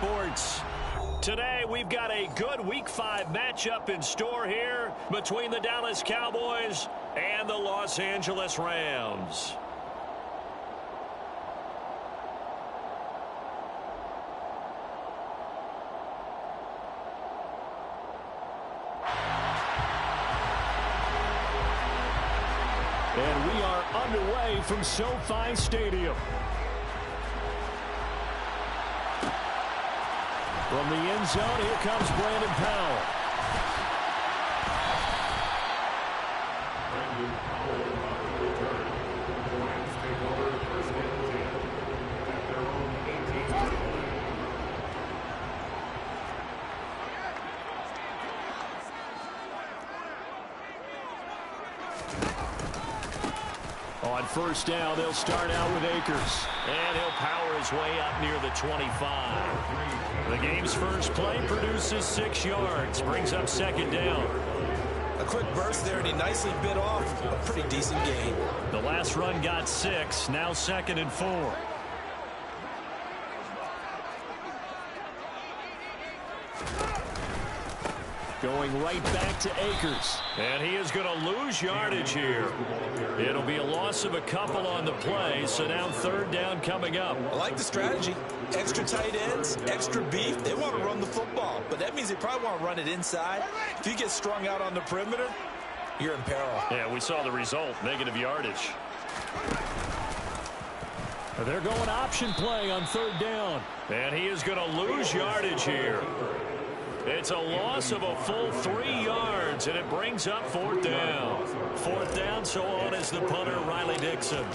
Sports. Today, we've got a good Week 5 matchup in store here between the Dallas Cowboys and the Los Angeles Rams. And we are underway from SoFi Stadium. From the end zone, here comes Brandon Powell. On first down, they'll start out with Akers. And he'll power his way up near the 25. The game's first play produces 6 yards. Brings up second down. A quick burst there, and he nicely bit off a pretty decent gain. The last run got 6. Now 2nd and 4. Going right back to Akers. And he is going to lose yardage here. It'll be a loss of a couple on the play, so now 3rd down coming up. I like the strategy. Extra tight ends, extra beef. They want to run the football, but that means they probably want to run it inside. If you get strung out on the perimeter, you're in peril. Yeah, we saw the result, negative yardage. They're going option play on 3rd down. And he is going to lose yardage here. It's a loss of a full 3 yards, and it brings up 4th down. 4th down, so on is the punter, Riley Dixon.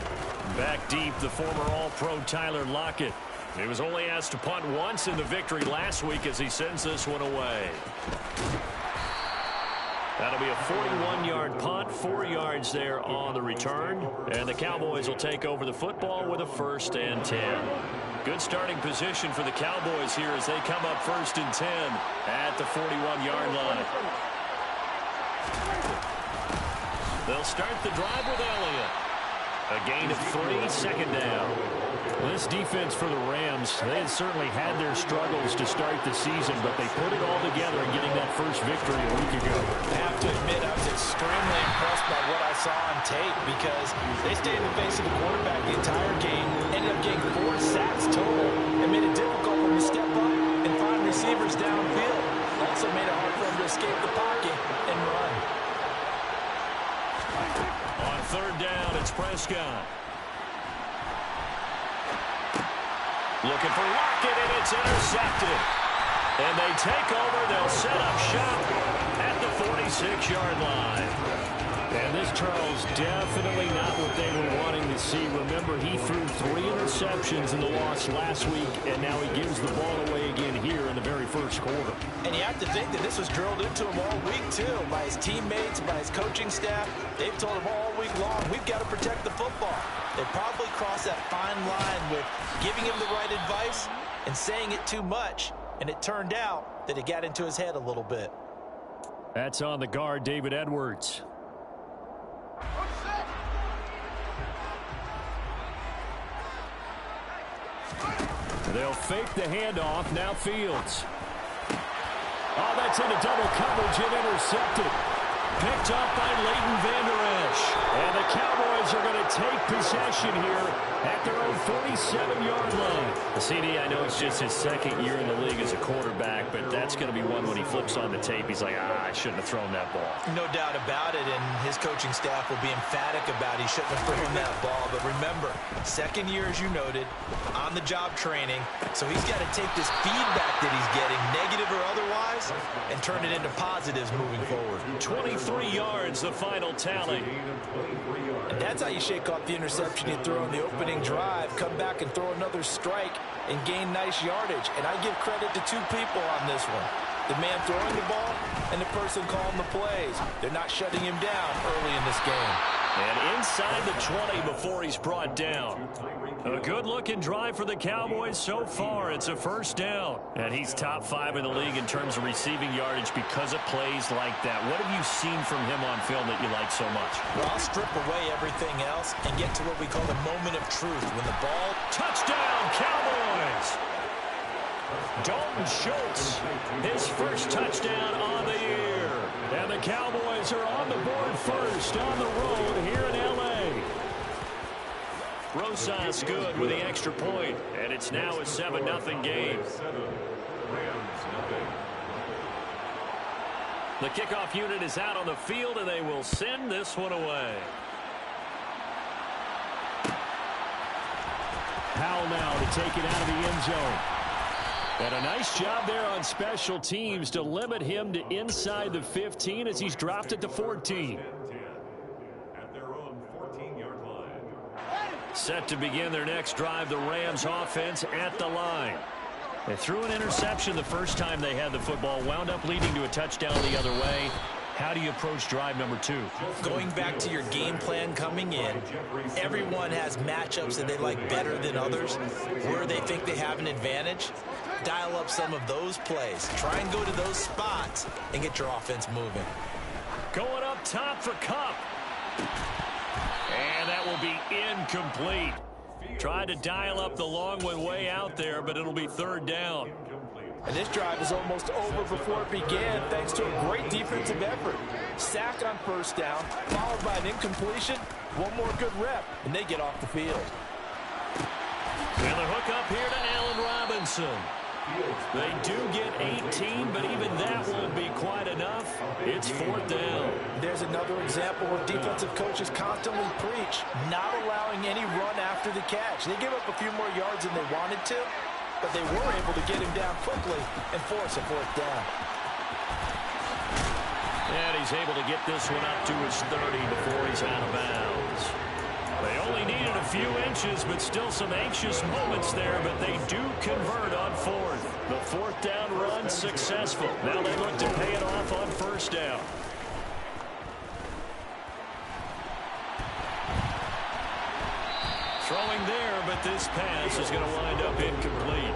Back deep, the former All-Pro Tyler Lockett. He was only asked to punt once in the victory last week as he sends this one away. That'll be a 41-yard punt, 4 yards there on the return. And the Cowboys will take over the football with a 1st and 10. Good starting position for the Cowboys here as they come up 1st and 10 at the 41-yard line. They'll start the drive with Elliott. A gain of 3, 2nd down. Well, this defense for the Rams, they had certainly had their struggles to start the season, but they put it all together in getting that first victory a week ago. I have to admit, I was extremely impressed by what I saw on tape because they stayed in the face of the quarterback the entire game, ended up getting 4 sacks total, and made it difficult for him to step up and find receivers downfield. Also made it hard for him to escape the pocket and run. On 3rd down, it's Prescott. Looking for Lockett, and it's intercepted. And they take over. They'll set up shop at the 46-yard line. And this, Charles, definitely not what they were wanting to see. Remember, he threw 3 interceptions in the loss last week, and now he gives the ball away again here in the very first quarter. And you have to think that this was drilled into him all week, too, by his teammates, by his coaching staff. They've told him all week long, we've got to protect the football. They probably crossed that fine line with giving him the right advice and saying it too much, and it turned out that it got into his head a little bit. That's on the guard, David Edwards. They'll fake the handoff. Now Fields. Oh, that's into double coverage and intercepted. Picked up by Leighton Vander Esch. And the Cowboys are going to take possession here at their own 47-yard line. The CD, I know it's just his 2nd year in the league as a quarterback, but that's going to be one when he flips on the tape. He's like, I shouldn't have thrown that ball. No doubt about it, and his coaching staff will be emphatic about he shouldn't have thrown that ball. But remember, 2nd year, as you noted, on-the-job training, so he's got to take this feedback that he's getting, negative or otherwise, and turn it into positives moving forward. 23 yards, the final tally. And that's how you shake off the interception you throw on the opening drive, come back and throw another strike and gain nice yardage. And I give credit to 2 people on this one. The man throwing the ball and the person calling the plays. They're not shutting him down early in this game. And inside the 20 before he's brought down. A good-looking drive for the Cowboys so far. It's a 1st down. And he's top 5 in the league in terms of receiving yardage because of plays like that. What have you seen from him on film that you like so much? Well, I'll strip away everything else and get to what we call the moment of truth. When the ball... Touchdown, Cowboys! Dalton Schultz, his first touchdown on the year. And the Cowboys are on the board first on the road here in L.A. Rosas good with the extra point, and it's now a 7-0 game. The kickoff unit is out on the field, and they will send this one away. Powell now to take it out of the end zone. And a nice job there on special teams to limit him to inside the 15 as he's dropped it to 14. At their own 14-yard line. Set to begin their next drive, the Rams offense at the line. They threw an interception the first time they had the football, wound up leading to a touchdown the other way. How do you approach drive number 2? Going back to your game plan coming in, everyone has matchups that they like better than others. Where they think they have an advantage, dial up some of those plays. Try and go to those spots and get your offense moving. Going up top for Kupp. And that will be incomplete. Tried to dial up the long one way out there, but it'll be third down. And this drive is almost over before it began thanks to a great defensive effort. Sack on first down, followed by an incompletion. One more good rep, and they get off the field. And the hook up here to Allen Robinson. They do get 18, but even that won't be quite enough. It's fourth down. There's another example where defensive coaches constantly preach, not allowing any run after the catch. They give up a few more yards than they wanted to, but they were able to get him down quickly and force a fourth down. And he's able to get this one up to his 30 before he's out of bounds. They only needed a few inches, but still some anxious moments there, but they do convert on fourth. The fourth down run successful. Now they look to pay it off on first down. Throwing there, but this pass is going to wind up incomplete.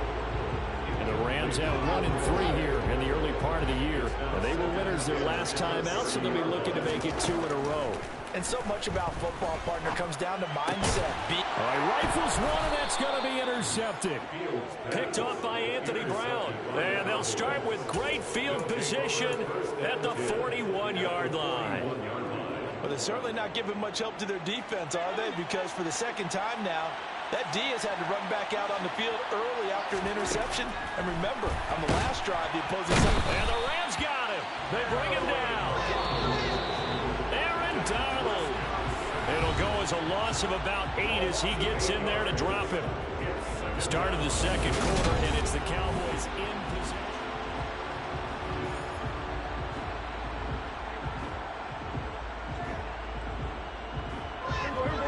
And the Rams have 1-3 here in the early part of the year. And they were winners their last time out, so they'll be looking to make it 2 in a row. And so much about football, partner, comes down to mindset. All right, rifles one, and that's going to be intercepted. Picked off by Anthony Brown. And they'll start with great field position at the 41-yard line. Well, they're certainly not giving much help to their defense, are they? Because for the second time now, that D has had to run back out on the field early after an interception. And remember, on the last drive, the opposing side. And the Rams got him. They bring him down. Aaron Donald. It'll go as a loss of about 8 as he gets in there to drop him. Start of the second quarter, and it's the Cowboys in position.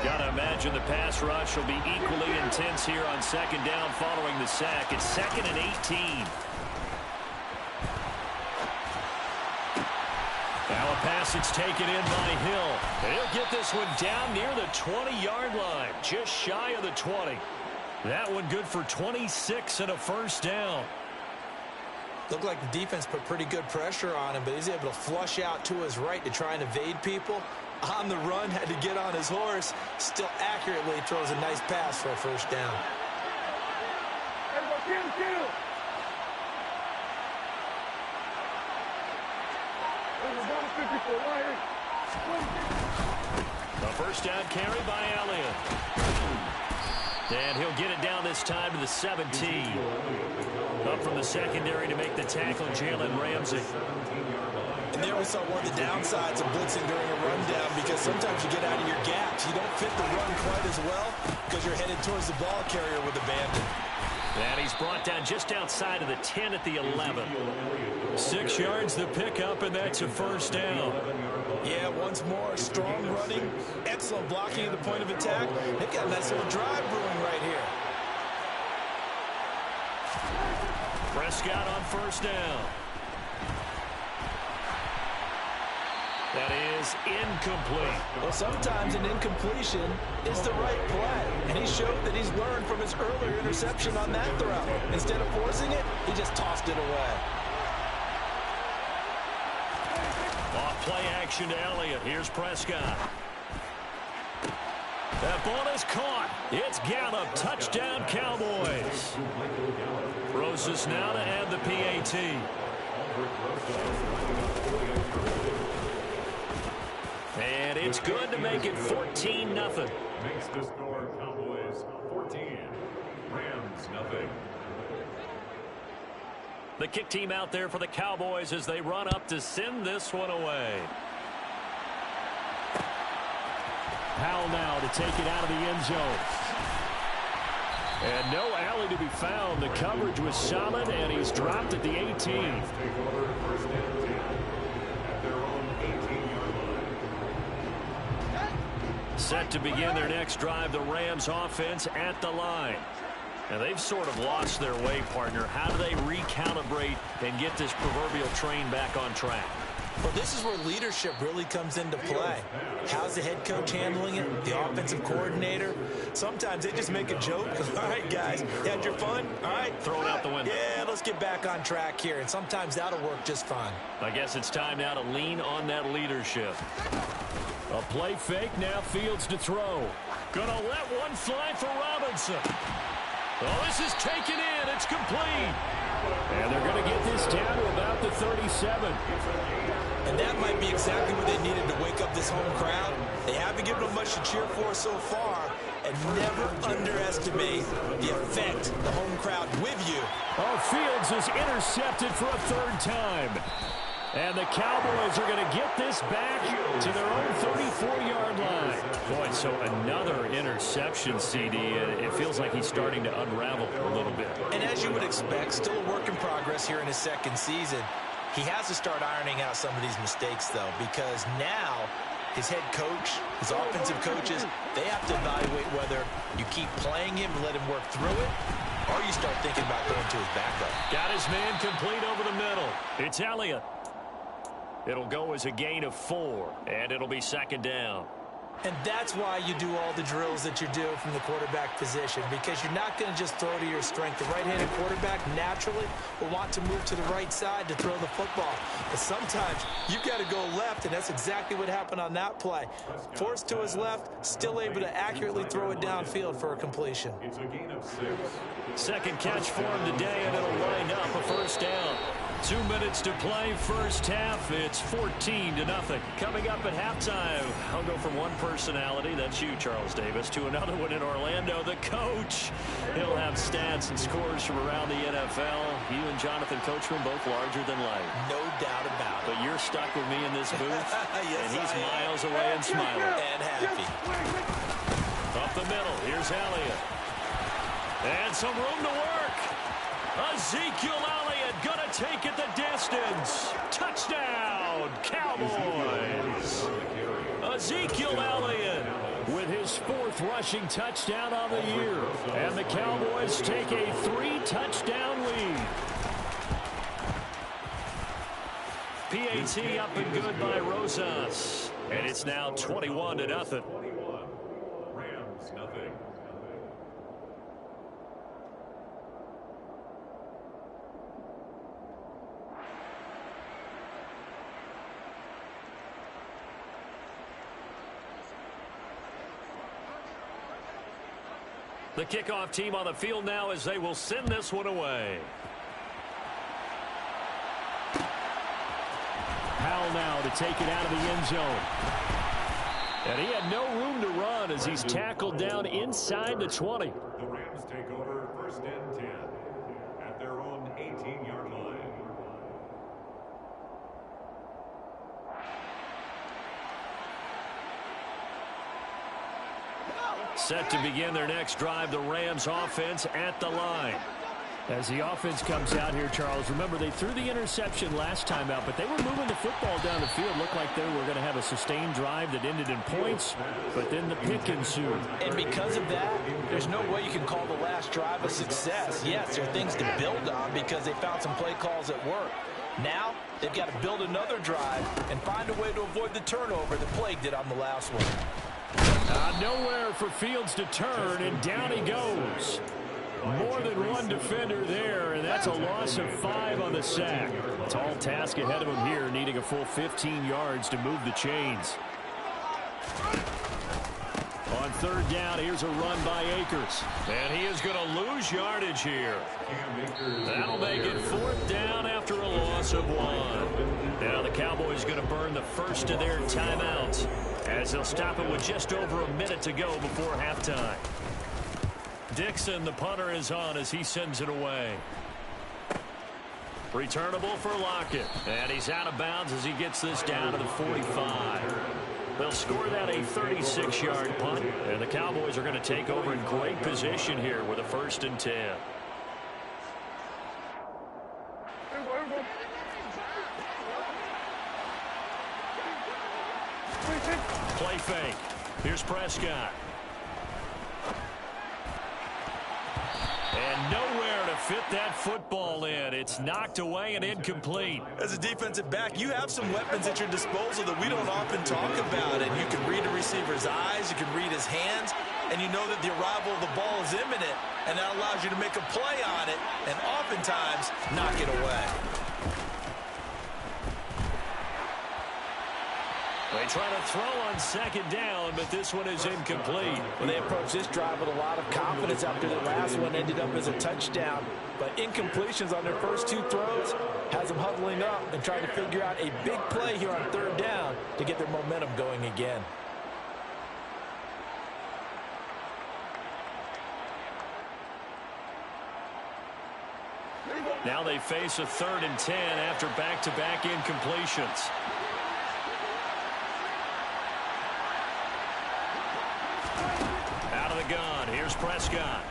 Gotta imagine the pass rush will be equally intense here on second down following the sack. It's 2nd and 18. Now a pass that's taken in by Hill. And he'll get this one down near the 20-yard line, just shy of the 20. That one good for 26 and a first down. Looked like the defense put pretty good pressure on him, but he's able to flush out to his right to try and evade people. On the run, had to get on his horse. Still accurately throws a nice pass for a first down. A first down carry by Elliott. And he'll get it down this time to the 17. Up from the secondary to make the tackle, Jalen Ramsey. And there we saw one of the downsides of blitzing during a rundown, because sometimes you get out of your gaps. You don't fit the run quite as well because you're headed towards the ball carrier with abandon. And he's brought down just outside of the 10 at the 11. 6 yards the pickup, and that's a first down. Yeah, once more, strong running, excellent blocking at the point of attack. They've got a nice little drive brewing right here. Prescott on first down. That is incomplete. Well, sometimes an incompletion is the right play. And he showed that he's learned from his earlier interception on that throw. Instead of forcing it, he just tossed it away. Off play action to Elliott. Here's Prescott. That ball is caught. It's Gallup. Touchdown, Cowboys. Rosas now to add the PAT. And it's good to make it 14-0. Makes the score Cowboys 14, Rams nothing. The kick team out there for the Cowboys as they run up to send this one away. Powell now to take it out of the end zone. And no alley to be found. The coverage was solid, and he's dropped at the 18. Take over first and 10 at their own 18-yard line. Set to begin their next drive, the Rams offense at the line. Now, they've sort of lost their way, partner. How do they recalibrate and get this proverbial train back on track? Well, this is where leadership really comes into play. How's the head coach handling it? The offensive coordinator? Sometimes they just make a joke. All right, guys, you had your fun? All right. Throw it out the window. Yeah, let's get back on track here. And sometimes that'll work just fine. I guess it's time now to lean on that leadership. A play fake, now Fields to throw. Gonna let one fly for Robinson. Oh, this is taken in. It's complete. And they're going to get this down to about the 37. And that might be exactly what they needed to wake up this home crowd. They haven't given them much to cheer for so far. And never underestimate the effect the home crowd with you. Oh, Fields is intercepted for a third time. And the Cowboys are going to get this back to their own 34-yard line. Boy, so another interception, CD. It feels like he's starting to unravel a little bit. And as you would expect, still a work in progress here in his second season. He has to start ironing out some of these mistakes, though, because now his head coach, his offensive coaches, they have to evaluate whether you keep playing him and let him work through it, or you start thinking about going to his backup. Got his man complete over the middle. It's Elliott. It'll go as a gain of 4, and it'll be second down. And that's why you do all the drills that you do from the quarterback position, because you're not going to just throw to your strength. The right-handed quarterback naturally will want to move to the right side to throw the football. But sometimes you've got to go left, and that's exactly what happened on that play. Forced to his left, still able to accurately throw it downfield for a completion. It's a gain of 6. Second catch for him today, and it'll wind up a first down. 2 minutes to play, first half. It's 14-0. Coming up at halftime, I'll go from one personality, that's you, Charles Davis, to another one in Orlando, the coach. He'll have stats and scores from around the NFL. You and Jonathan Coachman both larger than life. No doubt about it. But you're stuck with me in this booth, yes, and he's miles away and smiling. And happy. Up the middle, here's Elliott. And some room to work. Ezekiel Elliott gonna take it the distance. Touchdown, Cowboys. Ezekiel Elliott with his 4th rushing touchdown on the year. And the Cowboys take a 3-touchdown lead. PAT up and good by Rosas. And it's now 21-0. 21, Rams nothing. The kickoff team on the field now as they will send this one away. Powell now to take it out of the end zone. And he had no room to run as he's tackled down inside the 20. The Rams take over first and 10 at their own 18-yard line. Set to begin their next drive, the Rams offense at the line. As the offense comes out here, Charles, remember they threw the interception last time out, but they were moving the football down the field. Looked like they were going to have a sustained drive that ended in points, but then the pick ensued. And because of that, there's no way you can call the last drive a success. Yes, there are things to build on because they found some play calls that work. Now, they've got to build another drive and find a way to avoid the turnover that plagued it on the last one. Nowhere for Fields to turn, and down he goes. More than one defender there, and that's a loss of 5 on the sack. Tall task ahead of him here, needing a full 15 yards to move the chains. On third down, here's a run by Akers. And he is going to lose yardage here. That'll make it fourth down after a loss of 1. Now the Cowboys going to burn the first of their timeouts as they'll stop it with just over a minute to go before halftime. Dixon, the punter, is on as he sends it away. Returnable for Lockett. And he's out of bounds as he gets this down to the 45. They'll score that a 36-yard punt. And the Cowboys are going to take over in great position here with a 1st and 10. Play fake. Here's Prescott. And nowhere to fit that football in. It's knocked away and incomplete. As a defensive back, you have some weapons at your disposal that we don't often talk about. And you can read a receiver's eyes, you can read his hands, and you know that the arrival of the ball is imminent, and that allows you to make a play on it and oftentimes knock it away. They try to throw on second down, but this one is incomplete. Well, they approached this drive with a lot of confidence after the last one ended up as a touchdown. But incompletions on their first 2 throws has them huddling up and trying to figure out a big play here on third down to get their momentum going again. Now they face a 3rd and 10 after back-to-back incompletions. Gun. Here's Prescott.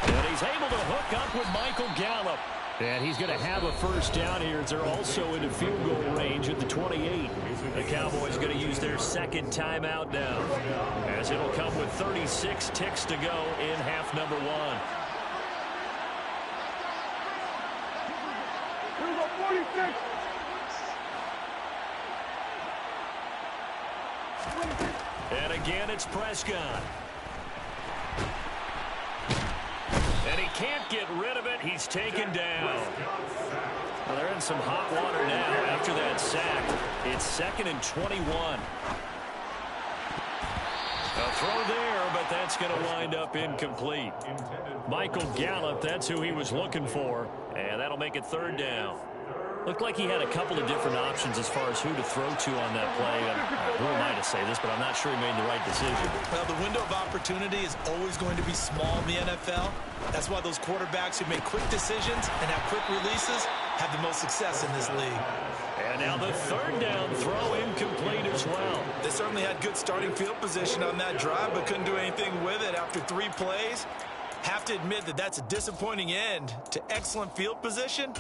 And he's able to hook up with Michael Gallup. And he's going to have a first down here as they're also into field goal range at the 28. The Cowboys going to use their 2nd timeout now, as it'll come with 36 ticks to go in half number 1. Here we go, 46. And again, it's Prescott. And he can't get rid of it. He's taken down. Well, they're in some hot water now after that sack. It's 2nd and 21. A throw there, but that's going to wind up incomplete. Michael Gallup, that's who he was looking for. And that'll make it 3rd down. Looked like he had a couple of different options as far as who to throw to on that play. Who am I to say this, but I'm not sure he made the right decision. Well, the window of opportunity is always going to be small in the NFL. That's why those quarterbacks who make quick decisions and have quick releases have the most success in this league. And now the 3rd down throw incomplete as well. They certainly had good starting field position on that drive, but couldn't do anything with it after 3 plays. Have to admit that that's a disappointing end to excellent field position.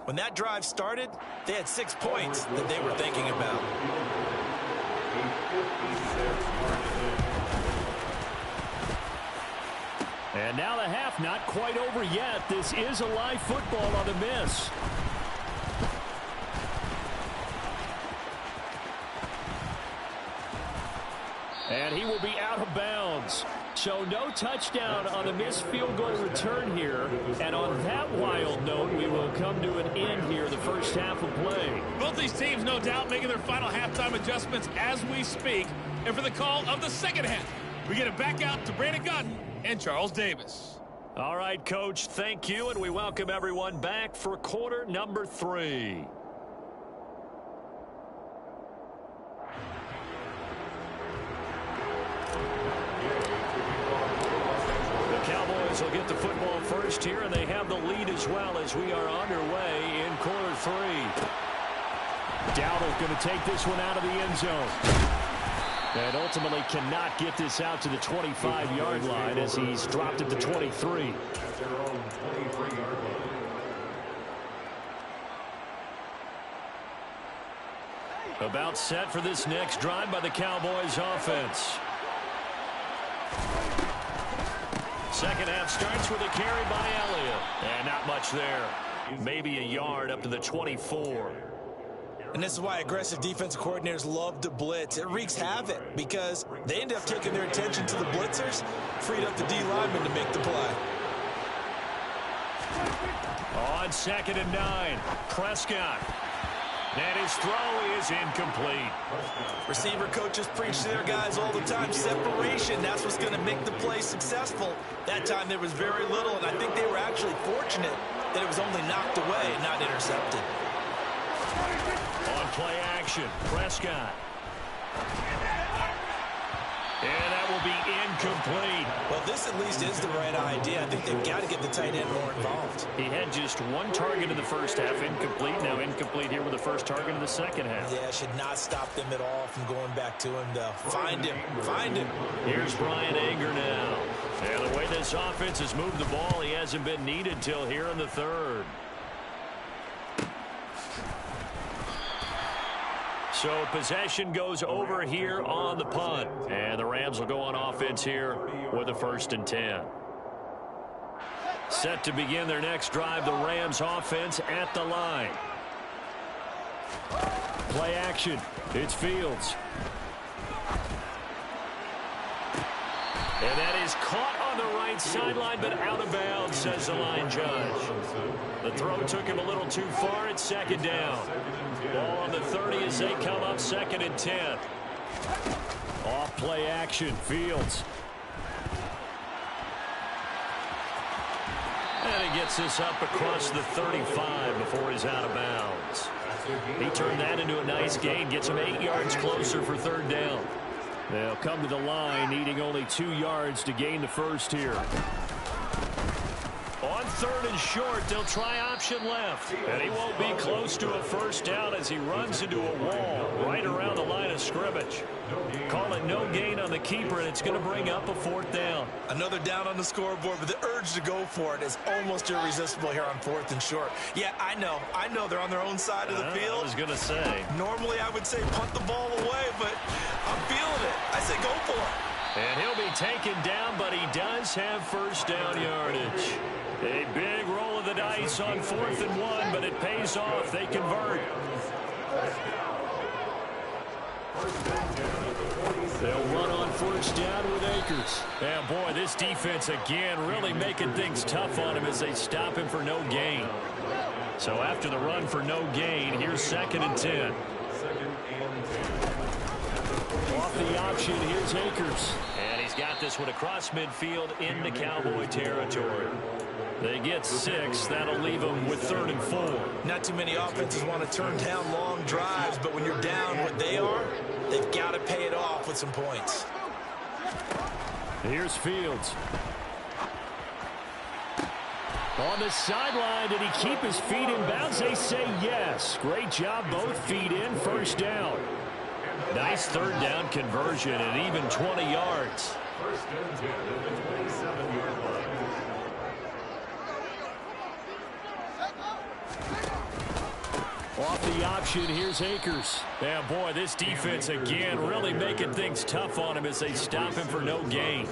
When that drive started, they had 6 points that they were thinking about. And now the half not quite over yet. This is a live football on the miss. And he will be out of bounds. So no touchdown on the missed field goal return here. And on that wild note, we will come to an end here, the first half of play. Both these teams, no doubt, making their final halftime adjustments as we speak. And for the call of the second half, we get it back out to Brandon Gotton and Charles Davis. All right, Coach, thank you. And we welcome everyone back for quarter number 3. Will get the football first here, and they have the lead as well as we are underway in quarter 3. Dowdle going to take this one out of the end zone. And ultimately cannot get this out to the 25-yard line as he's dropped it to 23. About set for this next drive by the Cowboys offense. Second half starts with a carry by Elliott. And not much there. Maybe a yard up to the 24. And this is why aggressive defensive coordinators love to blitz. It wreaks havoc because they end up taking their attention to the blitzers, freed up the D lineman to make the play. On 2nd and 9, Prescott. And his throw is incomplete. Receiver coaches preach to their guys all the time. Separation, that's what's going to make the play successful. That time there was very little, and I think they were actually fortunate that it was only knocked away and not intercepted. On play action, Prescott. And that will be incomplete. Well, this at least is the right idea. I think they've got to get the tight end more involved. He had just one target in the first half, incomplete. Now incomplete here with the first target in the second half. Yeah, should not stop them at all from going back to him, though. Find him. Find him. Here's Brian Anger now. And the way this offense has moved the ball, he hasn't been needed till here in the third. So possession goes over here on the punt. And the Rams will go on offense here with a 1st and 10. Set to begin their next drive, the Rams offense at the line. Play action. It's Fields. And that is caught on the right sideline, but out of bounds, says the line judge. The throw took him a little too far. It's 2nd down. Ball on the 30 as they come up 2nd and 10. Off play action, Fields. And he gets this up across the 35 before he's out of bounds. He turned that into a nice gain, gets him 8 yards closer for 3rd down. They'll come to the line, needing only 2 yards to gain the first here. On 3rd and short, they'll try option left. And he won't be close to a 1st down as he runs into a wall right around the line of scrimmage. Call it no gain on the keeper, and it's going to bring up a 4th down. Another down on the scoreboard, but the urge to go for it is almost irresistible here on 4th and short. Yeah, I know they're on their own side of the field. I was going to say. Normally I would say punt the ball away, but I'm feeling it. I say go for it. And he'll be taken down, but he does have 1st down yardage. A big roll of the dice on 4th and 1, but it pays off. They convert. They'll run on 1st down with Akers. And boy, this defense again really making things tough on him as they stop him for no gain. So after the run for no gain, here's 2nd and 10. Off the option, here's Akers. And he's got this one across midfield into Cowboy territory. They get 6. That'll leave them with 3rd and 4. Not too many offenses want to turn down long drives, but when you're down what they are, they've got to pay it off with some points. Here's Fields. On the sideline, did he keep his feet in bounds? They say yes. Great job, both feet in, 1st down. Nice 3rd down conversion and even 20 yards. 1st and 10 at the 27-yard line. Off the option, here's Akers. And boy, this defense again really making things tough on him as they stop him for no gain.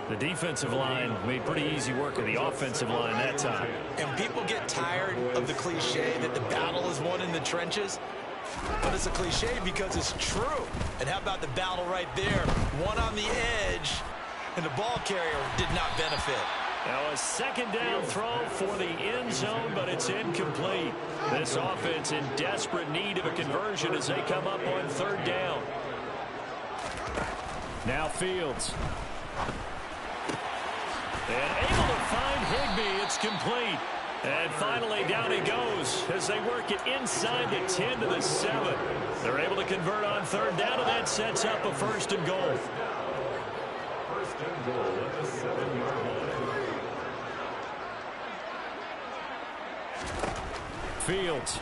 The defensive line made pretty easy work of the offensive line that time. And people get tired of the cliche that the battle is won in the trenches. But it's a cliche because it's true. And how about the battle right there? One on the edge, and the ball carrier did not benefit. Now a 2nd down throw for the end zone, but it's incomplete. This offense in desperate need of a conversion as they come up on 3rd down. Now Fields. And able to find Higbee. It's complete. And finally down he goes as they work it inside the 10 to the 7. They're able to convert on 3rd down, and that sets up a 1st and goal. 1st and goal at the 7-yard line. Fields.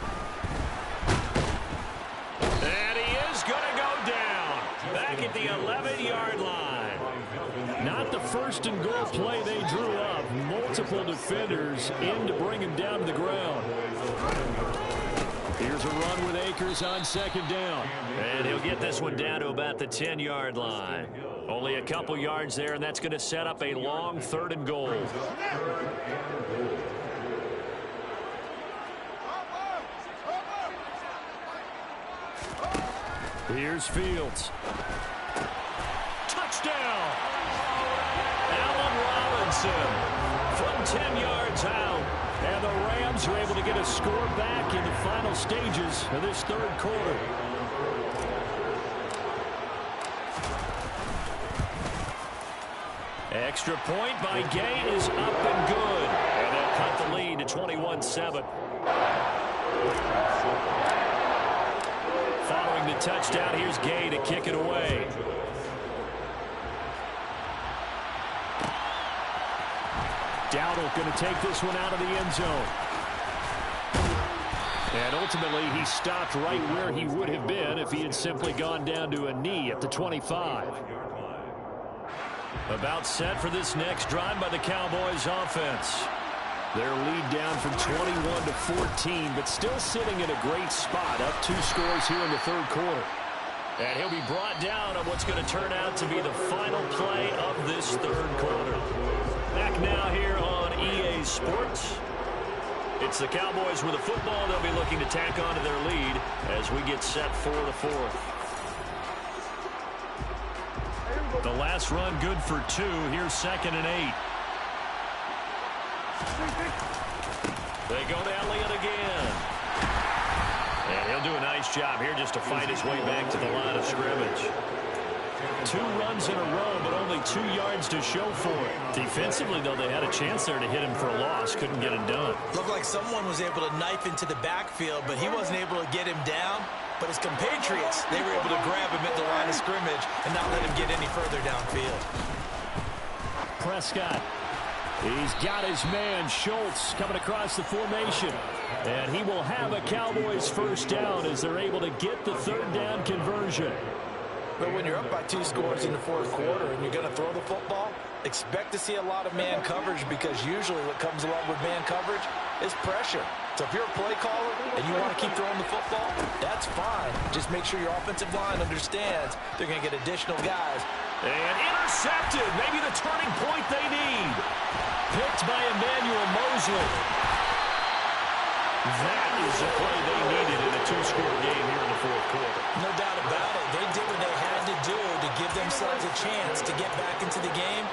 And he is going to go down. Back at the 11-yard line. Not the 1st and goal play they drew up. Multiple defenders in to bring him down to the ground. Here's a run with Akers on 2nd down. And he'll get this one down to about the 10-yard line. Only a couple yards there, and that's going to set up a long 3rd and goal. Here's Fields. Touchdown! Allen Robinson from 10 yards out. And the Rams are able to get a score back in the final stages of this third quarter. Extra point by Gay is up and good. And they'll cut the lead to 21-7. Following the touchdown, here's Gay to kick it away. Dowdle going to take this one out of the end zone. And ultimately, he stopped right where he would have been if he had simply gone down to a knee at the 25. About set for this next drive by the Cowboys offense. Their lead down from 21 to 14, but still sitting in a great spot, up 2 scores here in the third quarter. And he'll be brought down on what's going to turn out to be the final play of this third quarter. Back now here on EA Sports. It's the Cowboys with the football. They'll be looking to tack on to their lead as we get set for the fourth. The last run good for 2. Here's 2nd and 8. They go to Elliott again. And he'll do a nice job here just to fight his way back to the line of scrimmage. 2 runs in a row, but only 2 yards to show for it. Defensively, though, they had a chance there to hit him for a loss. Couldn't get it done. Looked like someone was able to knife into the backfield, but he wasn't able to get him down. But his compatriots, they were able to grab him at the line of scrimmage and not let him get any further downfield. Prescott. He's got his man, Schultz, coming across the formation. And he will have a Cowboys first down as they're able to get the third down conversion. But when you're up by 2 scores in the fourth quarter and you're going to throw the football, expect to see a lot of man coverage, because usually what comes along with man coverage is pressure. So if you're a play caller and you want to keep throwing the football, that's fine. Just make sure your offensive line understands they're going to get additional guys. And intercepted. Maybe the turning point they need. Picked by Emmanuel Mosley. That is the play they needed in a 2-score game here in the fourth quarter. No doubt about it. They did what they had to do to give themselves a chance to get back into the game.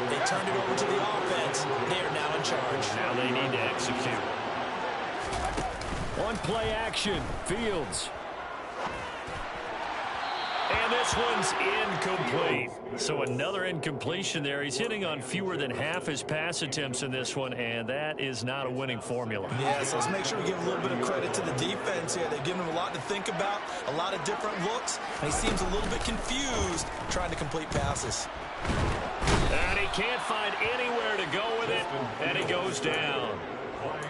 They turned it over to the offense. They are now in charge. Now they need to execute. On play action, Fields. And this one's incomplete. So another incompletion there. He's hitting on fewer than half his pass attempts in this one, and that is not a winning formula. Yeah, so let's make sure we give a little bit of credit to the defense here. They've given him a lot to think about, a lot of different looks, and he seems a little bit confused trying to complete passes. And he can't find anywhere to go with it, and he goes down.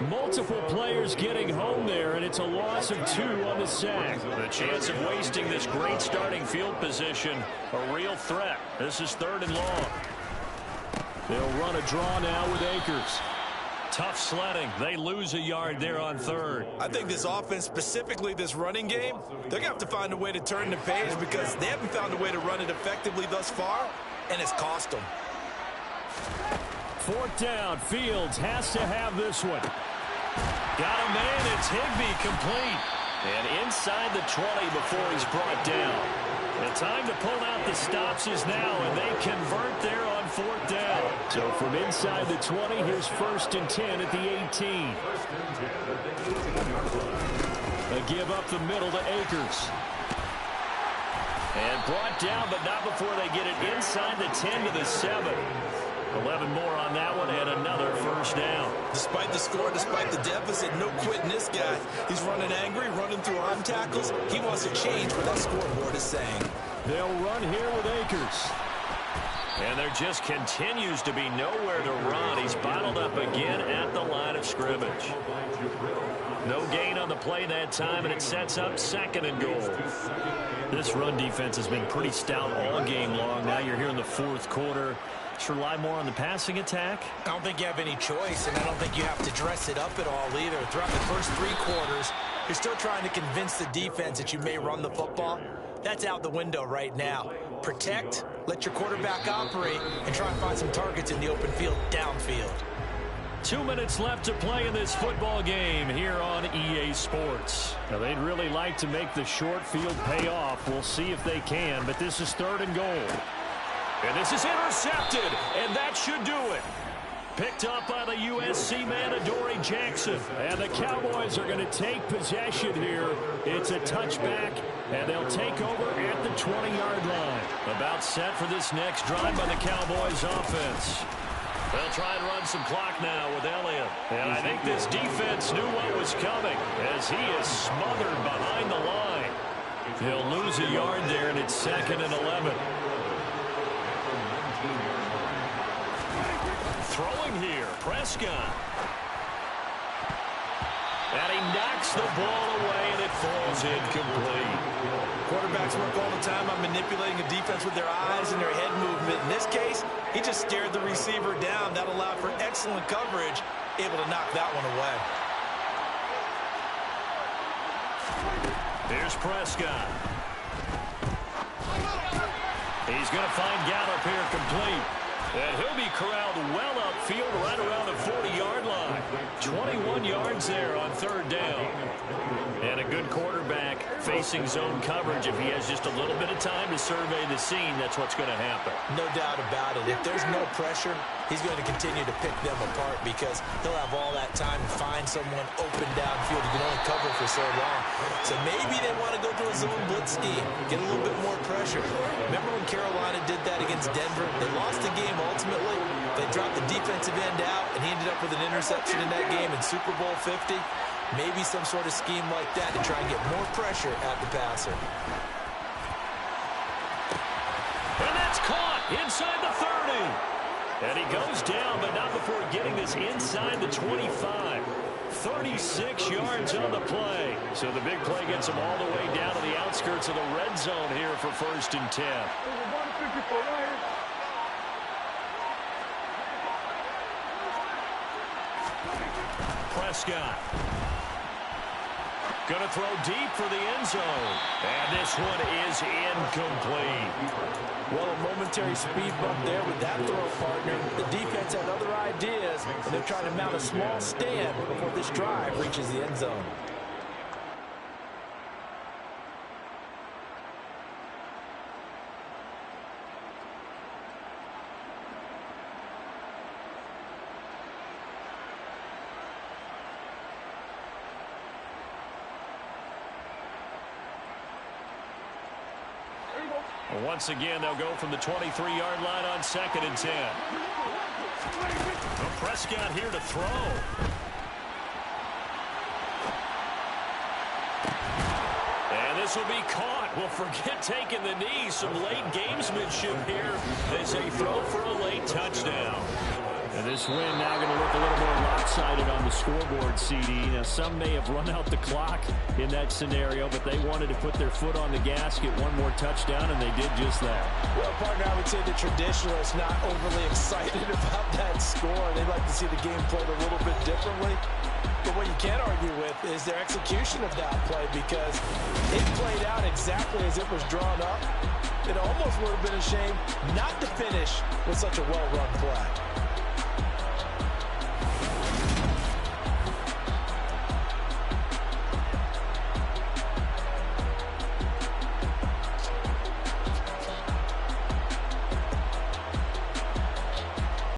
Multiple players getting home there, and it's a loss of 2 on the sack. The chance of wasting this great starting field position, a real threat. This is 3rd and long. They'll run a draw now with Akers. Tough sledding. They lose a yard there on 3rd. I think this offense, specifically this running game, they're going to have to find a way to turn the page, because they haven't found a way to run it effectively thus far, and it's cost them. 4th down. Fields has to have this one. Got a man. It's Higbee, complete. And inside the 20 before he's brought down. The time to pull out the stops is now, and they convert there on 4th down. So from inside the 20, here's 1st and 10 at the 18. A give up the middle to Akers. And brought down, but not before they get it inside the 10 to the 7. 11 more on that one, and another first down. Despite the score, despite the deficit, no quitting this guy. He's running angry, running through arm tackles. He wants to change what that scoreboard is saying. They'll run here with Akers. And there just continues to be nowhere to run. He's bottled up again at the line of scrimmage. No gain on the play that time, and it sets up 2nd and goal. This run defense has been pretty stout all game long. Now you're here in the fourth quarter. Just rely more on the passing attack? I don't think you have any choice, and I don't think you have to dress it up at all either. Throughout the first 3 quarters, you're still trying to convince the defense that you may run the football. That's out the window right now. Protect, let your quarterback operate, and try and find some targets in the open field, downfield. 2 minutes left to play in this football game here on EA Sports. Now, they'd really like to make the short field pay off. We'll see if they can, but this is 3rd and goal. And this is intercepted, and that should do it. Picked up by the USC man, Adoree Jackson. And the Cowboys are going to take possession here. It's a touchback, and they'll take over at the 20-yard line. About set for this next drive by the Cowboys offense. They'll try and run some clock now with Elliott. And I think this defense knew what was coming as he is smothered behind the line. He'll lose a yard there, and it's 2nd and 11. Throwing here, Prescott. And he knocks the ball away, and it falls incomplete. Quarterbacks work all the time on manipulating a defense with their eyes and their head movement. In this case, he just stared the receiver down. That allowed for excellent coverage, able to knock that one away. Here's Prescott. He's going to find Gallup here complete. And he'll be corralled well upfield right around the 40-yard line. 21 yards there on 3rd down. And a good quarterback facing zone coverage. If he has just a little bit of time to survey the scene, that's what's going to happen. No doubt about it. If there's no pressure, he's going to continue to pick them apart because he'll have all that time to find someone open downfield. He can only cover for so long. So maybe they want to go to a zone blitz scheme, get a little bit more pressure. Remember when Carolina did that against Denver? They lost the game ultimately. They dropped the defensive end out, and he ended up with an interception in that game in Super Bowl 50. Maybe some sort of scheme like that to try and get more pressure at the passer. And that's caught inside the 30. And he goes down, but not before getting this inside the 25. 36 yards on the play. So the big play gets him all the way down to the outskirts of the red zone here for 1st and 10. Prescott. Going to throw deep for the end zone. And this one is incomplete. Well, a momentary speed bump there with that throw, partner. The defense had other ideas, and they're trying to mount a small stand before this drive reaches the end zone. Once again, they'll go from the 23-yard line on 2nd and 10. Well, Prescott here to throw. And this will be caught. Well, forget taking the knee. Some late gamesmanship here as they throw for a late touchdown. And this win now going to look a little more lopsided on the scoreboard, CD. Now, some may have run out the clock in that scenario, but they wanted to put their foot on the gas, get one more touchdown, and they did just that. Well, partner, I would say the traditionalists not overly excited about that score. They'd like to see the game played a little bit differently. But what you can't argue with is their execution of that play because it played out exactly as it was drawn up. It almost would have been a shame not to finish with such a well-run play.